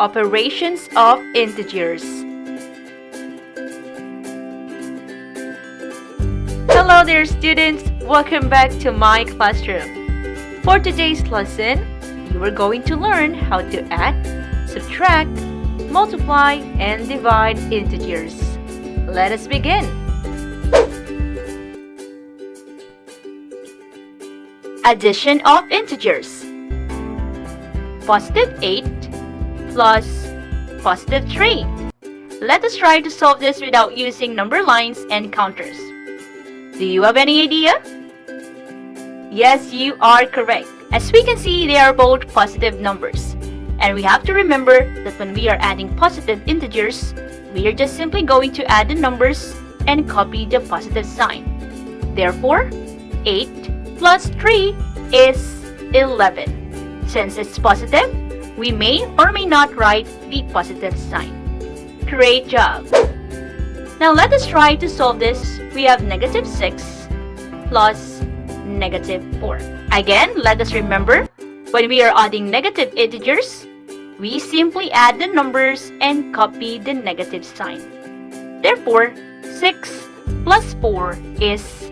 Operations of integers. Hello there students, welcome back to my classroom. For today's lesson, you are going to learn how to add, subtract, multiply, and divide integers. Let us begin. Addition of integers. Positive 8 plus positive 3. Let us try to solve this without using number lines and counters. Do you have any idea? Yes, you are correct. As we can see, they are both positive numbers. And we have to remember that when we are adding positive integers, we are just simply going to add the numbers and copy the positive sign. Therefore, 8 plus 3 is 11. Since it's positive, we may or may not write the positive sign. Great job! Now let us try to solve this. We have negative 6 plus negative 4. Again, let us remember, when we are adding negative integers, we simply add the numbers and copy the negative sign. Therefore, 6 plus 4 is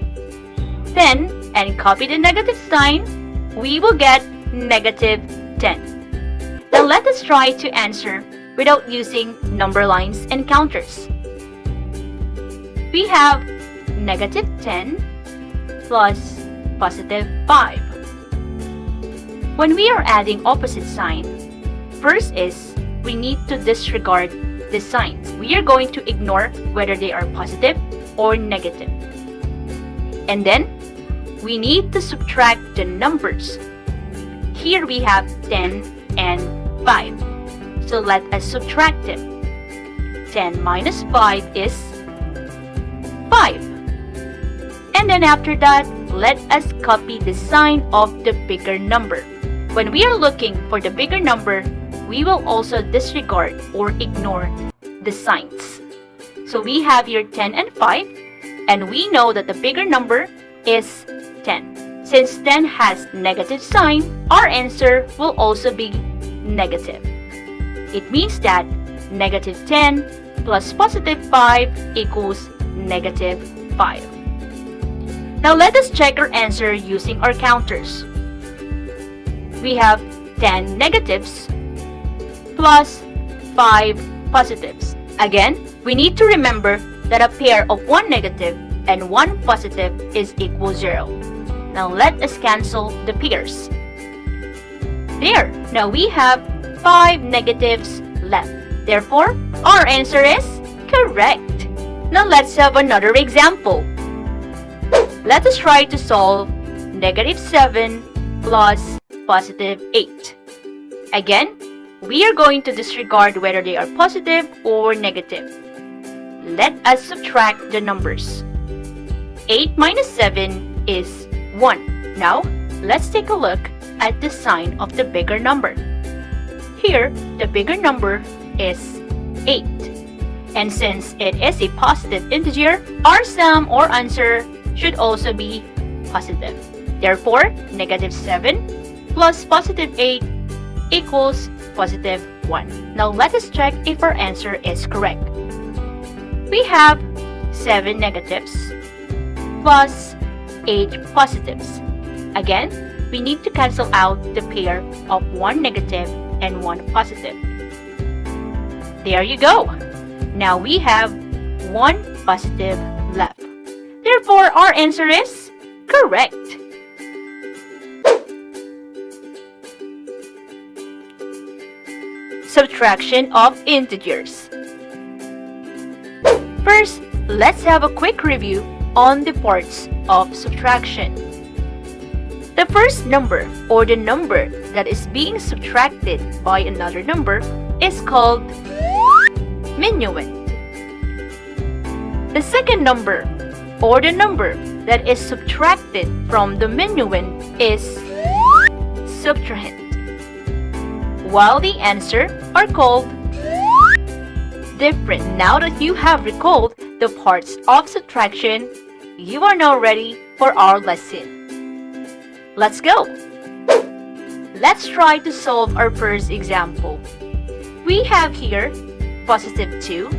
10, and copy the negative sign, we will get negative 10. Now let us try to answer without using number lines and counters. We have negative 10 plus positive 5. When we are adding opposite sign, first is we need to disregard the signs. We are going to ignore whether they are positive or negative. And then, we need to subtract the numbers. Here we have 10 and 5. So let us subtract them. 10 minus 5 is 5. And then after that, let us copy the sign of the bigger number. When we are looking for the bigger number, we will also disregard or ignore the signs. So we have here 10 and 5, and we know that the bigger number is 10. Since 10 has negative sign, our answer will also be negative. It means that negative 10 plus positive 5 equals negative 5. Now let us check our answer using our counters. We have 10 negatives plus 5 positives. Again, we need to remember that a pair of 1 negative and 1 positive is equal 0. Now let us cancel the pairs. There! Now we have 5 negatives left. Therefore, our answer is correct. Now let's have another example. Let us try to solve negative 7 plus positive 8. Again, we are going to disregard whether they are positive or negative. Let us subtract the numbers. 8 minus 7 is 1. Now, let's take a look at the sign of the bigger number. Here, the bigger number is 8. And since it is a positive integer, our sum or answer should also be positive. Therefore, negative 7 plus positive 8 equals positive 1. Now let us check if our answer is correct. We have 7 negatives plus 8 positives. Again, we need to cancel out the pair of 1 negative and 1 positive. There you go. Now we have 1 positive left. Therefore, our answer is correct. Subtraction of integers. First, let's have a quick review on the parts of subtraction. The first number, or the number that is being subtracted by another number, is called minuend. The second number, or the number that is subtracted from the minuend, is subtrahend. While the answer are called different. Now that you have recalled the parts of subtraction, you are now ready for our lesson. Let's go! Let's try to solve our first example. We have here positive 2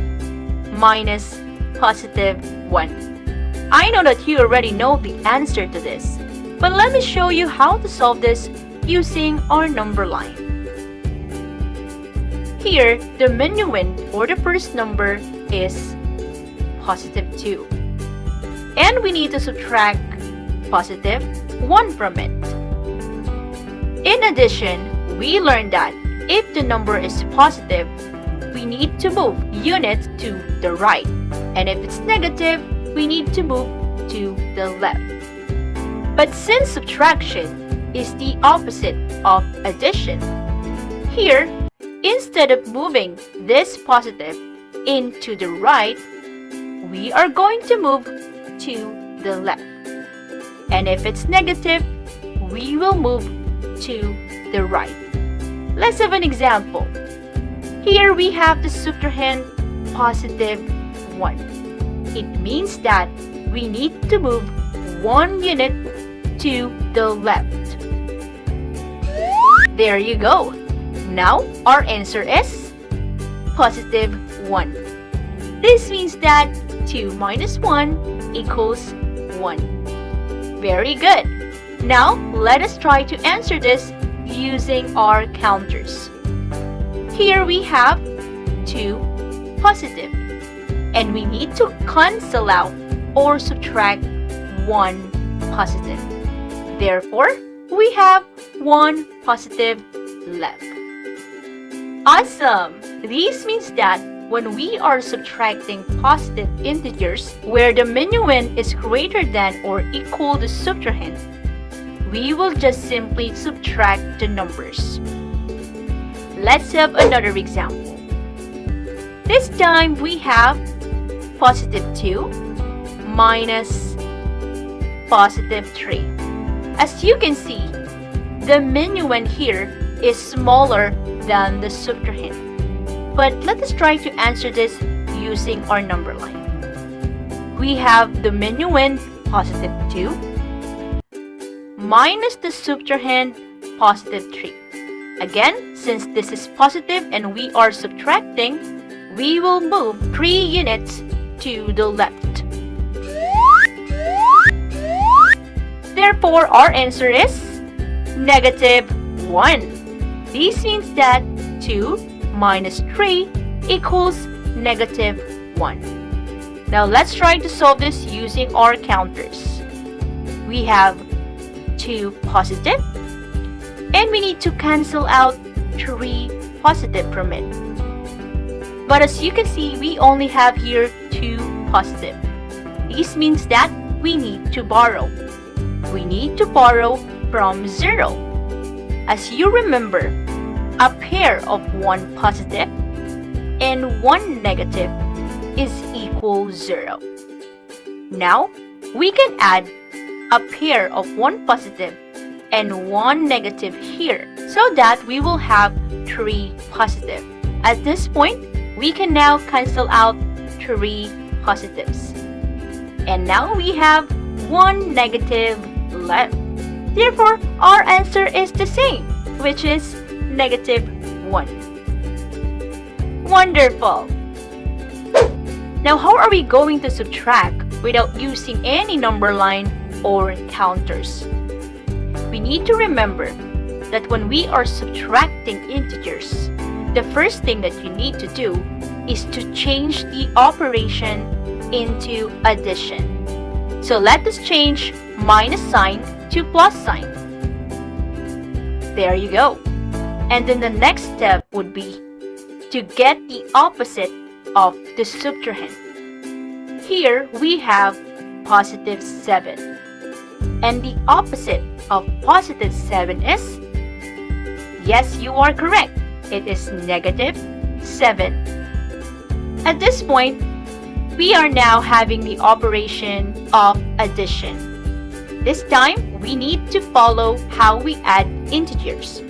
minus positive 1. I know that you already know the answer to this, but let me show you how to solve this using our number line. Here, the minuend or the first number is positive 2. And we need to subtract positive 1 from it. In addition, we learned that if the number is positive, we need to move units to the right. And if it's negative, we need to move to the left. But since subtraction is the opposite of addition, here, instead of moving this positive into the right, we are going to move to the left. And if it's negative, we will move to the right. Let's have an example. Here we have the subtrahend positive 1. It means that we need to move 1 unit to the left. There you go. Now our answer is positive 1. This means that 2 minus 1 equals 1. Very good. Now let us try to answer this using our counters. Here we have 2 positive, and we need to cancel out or subtract 1 positive. Therefore, we have 1 positive left. Awesome! This means that when we are subtracting positive integers where the minuend is greater than or equal to subtrahend, we will just simply subtract the numbers. Let's have another example. This time we have positive 2 minus positive 3. As you can see, the minuend here is smaller than the subtrahend. But let us try to answer this using our number line. We have the minuend positive 2 minus the subtrahend positive 3. Again, since this is positive and we are subtracting, we will move 3 units to the left. Therefore, our answer is negative 1. This means that 2 minus 3 equals negative 1. Now let's try to solve this using our counters. We have 2 positive, and we need to cancel out 3 positive from it. But as you can see, we only have here 2 positive. This means that we need to borrow. We need to borrow from 0. As you remember, a pair of 1 positive and 1 negative is equal 0. Now, we can add a pair of 1 positive and 1 negative here so that we will have 3 positive. At this point, we can now cancel out 3 positives. And now we have 1 negative left. Therefore, our answer is the same, which is negative 1. Wonderful! Now, how are we going to subtract without using any number line or counters? We need to remember that when we are subtracting integers, the first thing that you need to do is to change the operation into addition. So let us change minus sign to plus sign. There you go. And then the next step would be to get the opposite of the subtrahend. Here we have positive 7. And the opposite of positive 7 is? Yes, you are correct. It is negative 7. At this point, we are now having the operation of addition. This time, we need to follow how we add integers.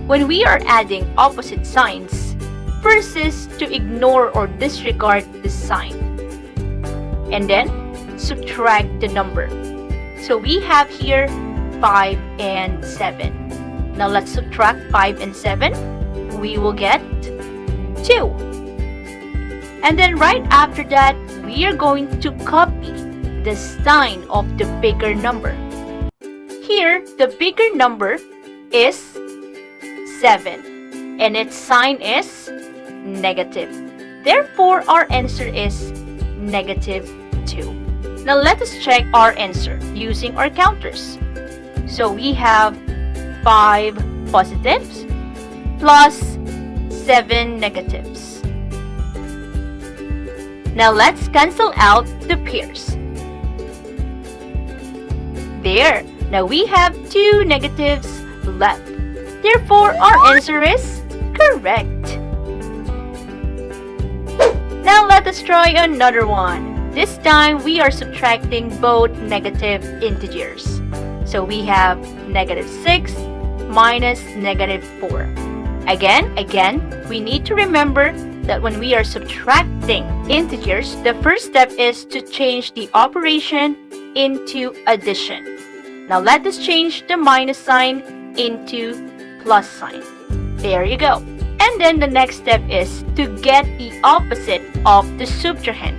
When we are adding opposite signs, first is to ignore or disregard the sign. And then, subtract the number. So we have here 5 and 7. Now let's subtract 5 and 7. We will get 2. And then right after that, we are going to copy the sign of the bigger number. Here, the bigger number is 7, and its sign is negative. Therefore, our answer is negative 2. Now, let us check our answer using our counters. So, we have 5 positives plus 7 negatives. Now, let's cancel out the pairs. There. Now, we have 2 negatives left. Therefore, our answer is correct. Now, let us try another one. This time, we are subtracting both negative integers. So, we have negative 6 minus negative 4. Again, we need to remember that when we are subtracting integers, the first step is to change the operation into addition. Now, let us change the minus sign into plus sign. There you go. And then the next step is to get the opposite of the subtrahend.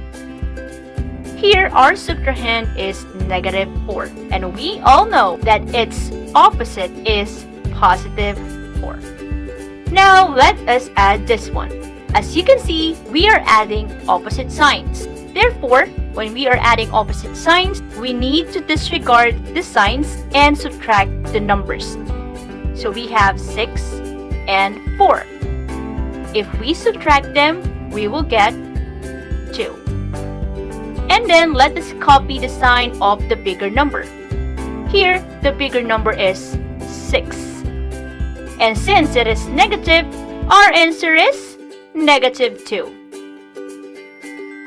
Here, our subtrahend is negative 4. And we all know that its opposite is positive 4. Now, let us add this one. As you can see, we are adding opposite signs. Therefore, when we are adding opposite signs, we need to disregard the signs and subtract the numbers. So we have 6 and 4. If we subtract them, we will get 2. And then let us copy the sign of the bigger number. Here, the bigger number is 6. And since it is negative, our answer is negative 2.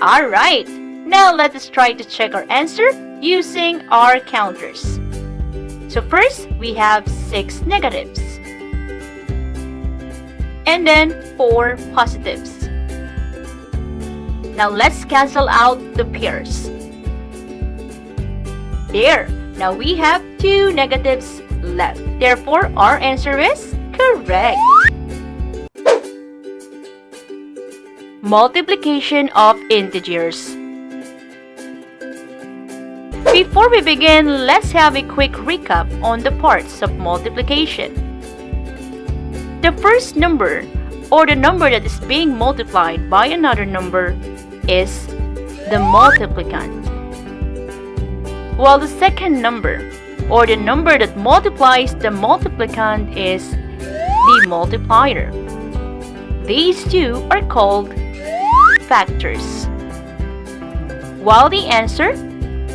Alright, now let us try to check our answer using our counters. So first, we have 6 negatives. And then 4 positives. Now let's cancel out the pairs. There, now we have 2 negatives left. Therefore, our answer is correct. Multiplication of integers. Before we begin, let's have a quick recap on the parts of multiplication. The first number, or the number that is being multiplied by another number, is the multiplicand. While the second number, or the number that multiplies the multiplicand, is the multiplier. These two are called factors, while the answer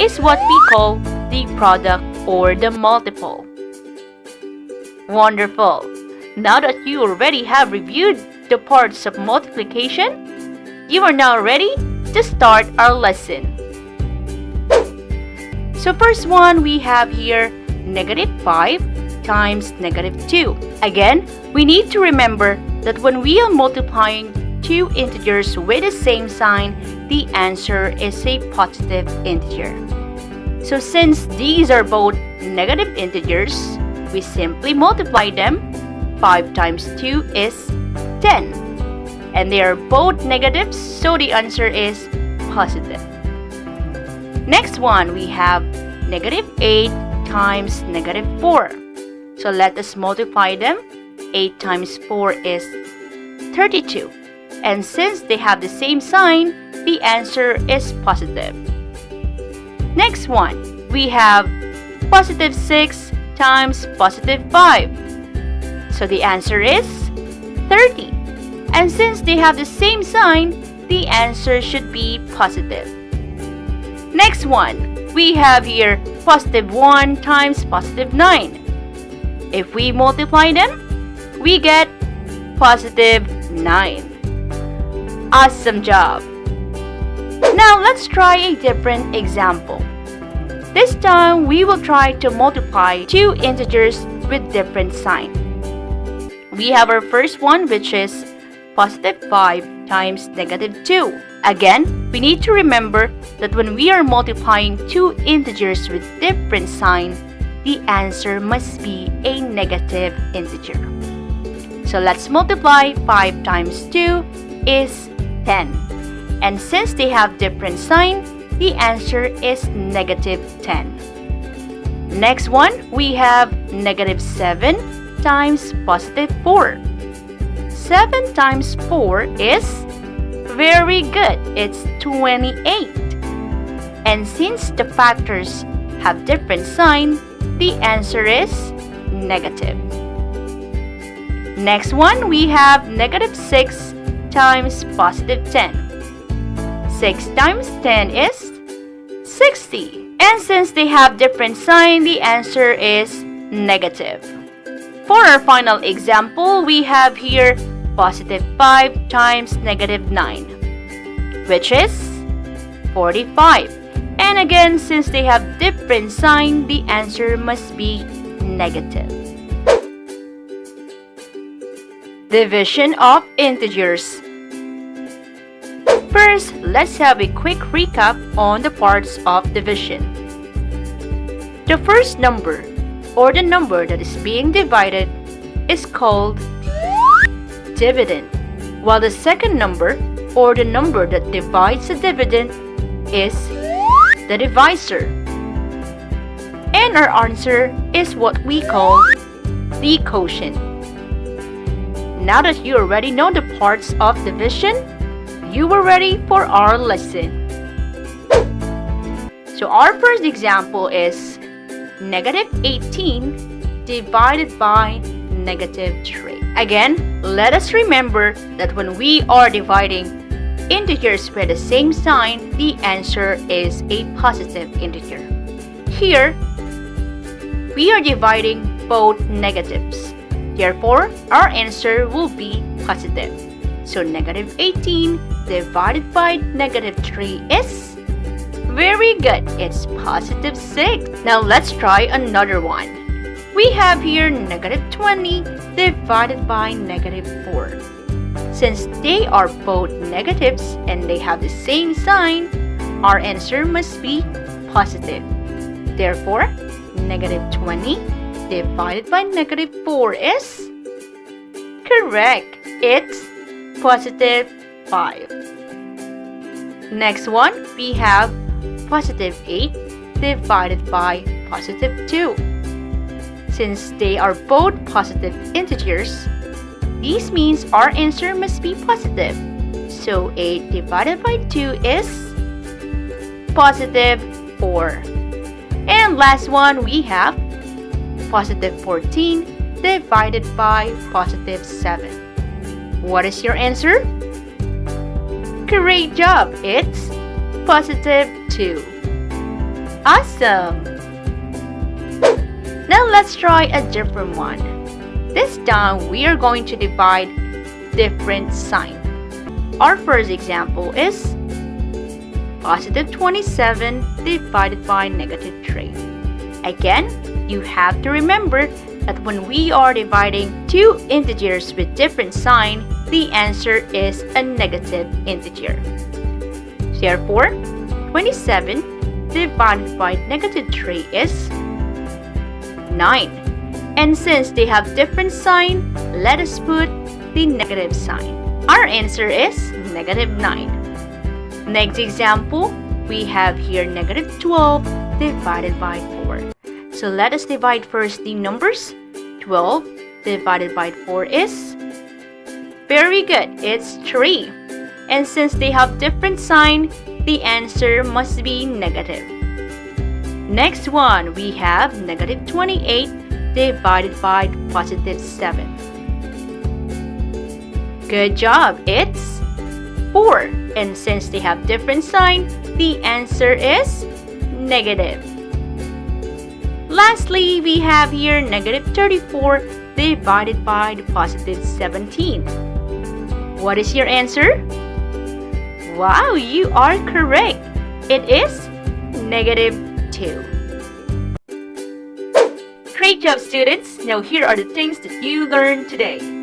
is what we call the product or the multiple. Wonderful! Now that you already have reviewed the parts of multiplication, you are now ready to start our lesson. So first one, we have here negative 5 times negative 2. Again, we need to remember that when we are multiplying two integers with the same sign, the answer is a positive integer. So since these are both negative integers, we simply multiply them. 5 times 2 is 10. And they are both negatives, so the answer is positive. Next one, we have negative 8 times negative 4. So let us multiply them. 8 times 4 is 32. And since they have the same sign, the answer is positive. Next one, we have positive 6 times positive 5. So the answer is 30. And since they have the same sign, the answer should be positive. Next one, we have here positive 1 times positive 9. If we multiply them, we get positive 9. Awesome job! Now let's try a different example. This time, we will try to multiply two integers with different sign. We have our first one, which is positive 5 times negative 2. Again, we need to remember that when we are multiplying two integers with different sign, the answer must be a negative integer. So let's multiply 5 times 2. is 10. And since they have different sign, the answer is negative 10. Next one, we have negative 7 times positive 4. 7 times 4 is very good. It's 28. And since the factors have different sign, the answer is negative. Next one, we have negative 6 times positive 10. 6 times 10 is 60. And since they have different sign, the answer is negative. For our final example, we have here positive 5 times negative 9, which is 45. And again, since they have different sign, the answer must be negative. Division of integers. First, let's have a quick recap on the parts of division. The first number, or the number that is being divided, is called dividend, while the second number, or the number that divides the dividend, is the divisor. And our answer is what we call the quotient. Now that you already know the parts of division, you are ready for our lesson. So our first example is negative 18 divided by negative 3. Again, let us remember that when we are dividing integers with the same sign, the answer is a positive integer. Here, we are dividing both negatives. Therefore, our answer will be positive. So negative 18 divided by negative 3 is very good. It's positive 6. Now let's try another one. We have here negative 20 divided by negative 4. Since they are both negatives and they have the same sign, our answer must be positive. Therefore, negative 20 divided by negative 4 is correct. It's positive 5. Next one, we have positive 8 divided by positive 2. Since they are both positive integers, this means our answer must be positive. So 8 divided by 2 is positive 4. And last one, we have positive 14 divided by positive 7. What is your answer? Great job! It's positive 2. Awesome! Now let's try a different one. This time we are going to divide different sign. Our first example is positive 27 divided by negative 3. Again, you have to remember that when we are dividing two integers with different sign, the answer is a negative integer. Therefore, 27 divided by negative 3 is 9. And since they have different sign, let us put the negative sign. Our answer is negative 9. Next example, we have here negative 12 divided by 4. So let us divide first the numbers. 12 divided by 4 is very good. It's 3. And since they have different sign, the answer must be negative. Next one, we have negative 28 divided by positive 7. Good job. It's 4. And since they have different sign, the answer is negative. Lastly, we have here negative 34 divided by the positive 17. What is your answer? Wow, you are correct. It is negative 2. Great job, students! Now here are the things that you learned today.